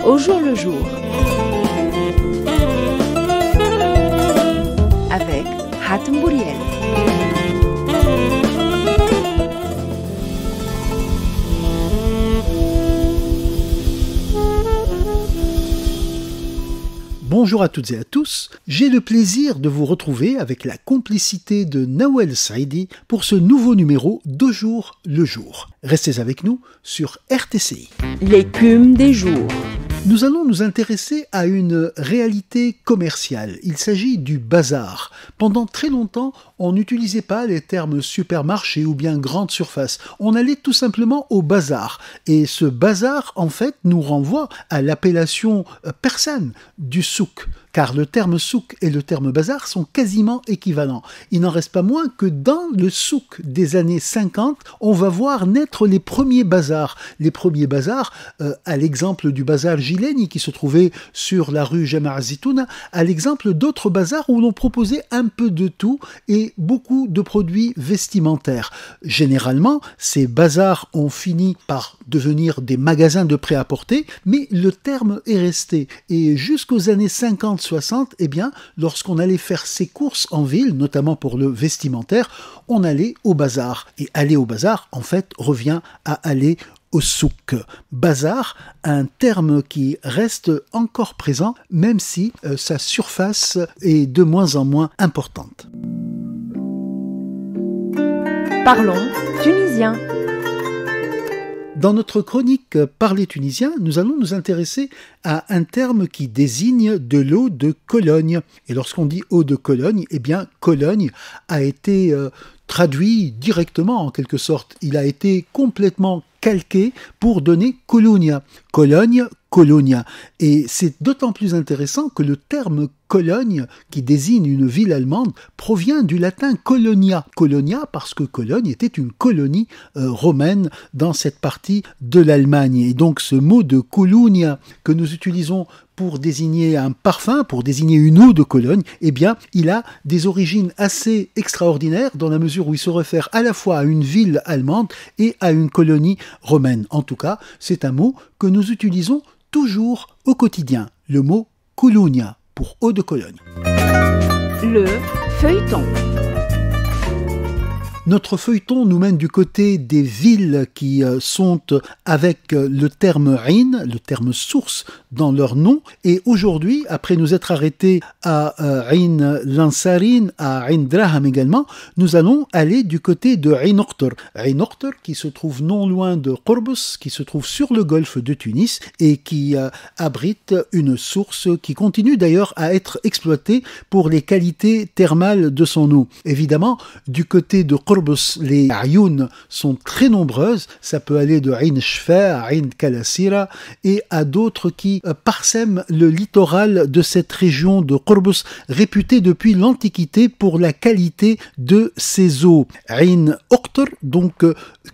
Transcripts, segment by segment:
Au jour le jour. Avec Hatem Bouriel. Bonjour à toutes et à tous, j'ai le plaisir de vous retrouver avec la complicité de Nawel Saidi pour ce nouveau numéro d'Au jour le jour. Restez avec nous sur RTCI. L'écume des jours. Nous allons nous intéresser à une réalité commerciale. Il s'agit du bazar. Pendant très longtemps, on n'utilisait pas les termes supermarché ou bien grande surface. On allait tout simplement au bazar. Et ce bazar, en fait, nous renvoie à l'appellation persane du souk. Car le terme souk et le terme bazar sont quasiment équivalents. Il n'en reste pas moins que dans le souk des années 50, on va voir naître les premiers bazars. Les premiers bazars, à l'exemple du bazar Gileni qui se trouvait sur la rue Jama' Zitouna, à l'exemple d'autres bazars où l'on proposait un peu de tout et beaucoup de produits vestimentaires. Généralement, ces bazars ont fini par devenir des magasins de prêt-à-porter, mais le terme est resté. Et jusqu'aux années 50-60, eh bien, lorsqu'on allait faire ses courses en ville, notamment pour le vestimentaire, on allait au bazar. Et aller au bazar, en fait, revient à aller au souk. Bazar, un terme qui reste encore présent, même si sa surface est de moins en moins importante. Parlons tunisien. Dans notre chronique Parler tunisien, nous allons nous intéresser à un terme qui désigne de l'eau de Cologne. Et lorsqu'on dit eau de Cologne, eh bien Cologne a été traduit directement en quelque sorte. Il a été complètement calqué pour donner Colonia. Cologne, Colonia. Et c'est d'autant plus intéressant que le terme Cologne, qui désigne une ville allemande, provient du latin Colonia. Colonia parce que Cologne était une colonie romaine dans cette partie de l'Allemagne. Et donc ce mot de Colonia que nous utilisons pour désigner un parfum, pour désigner une eau de Cologne, eh bien, il a des origines assez extraordinaires dans la mesure où il se réfère à la fois à une ville allemande et à une colonie romaine. En tout cas, c'est un mot que nous utilisons toujours au quotidien, le mot Colonia pour eau de Cologne. Le feuilleton. Notre feuilleton nous mène du côté des villes qui sont avec le terme Ain, le terme source dans leur nom. Et aujourd'hui, après nous être arrêtés à Ain Lansarin, à Ain Draham également, nous allons aller du côté de Ain Okhtor. Ain Okhtor qui se trouve non loin de Qorbus, qui se trouve sur le golfe de Tunis et qui abrite une source qui continue d'ailleurs à être exploitée pour les qualités thermales de son eau. Évidemment, du côté de Qorbus, les ayoun sont très nombreuses, ça peut aller de Ain Shfa à Ain Kalassira et à d'autres qui parsèment le littoral de cette région de Qorbus, réputée depuis l'Antiquité pour la qualité de ses eaux. Ain Okhtor, donc,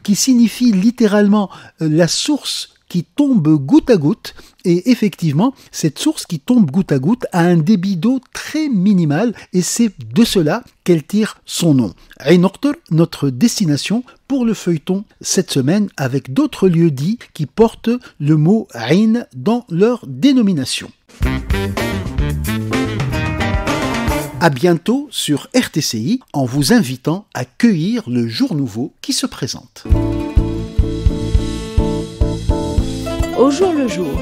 qui signifie littéralement la source qui tombe goutte à goutte, et effectivement, cette source qui tombe goutte à goutte a un débit d'eau très minimal, et c'est de cela qu'elle tire son nom. Ain Okhtor, notre destination pour le feuilleton cette semaine, avec d'autres lieux dits qui portent le mot Ain dans leur dénomination. À bientôt sur RTCI, en vous invitant à cueillir le jour nouveau qui se présente. Au jour le jour.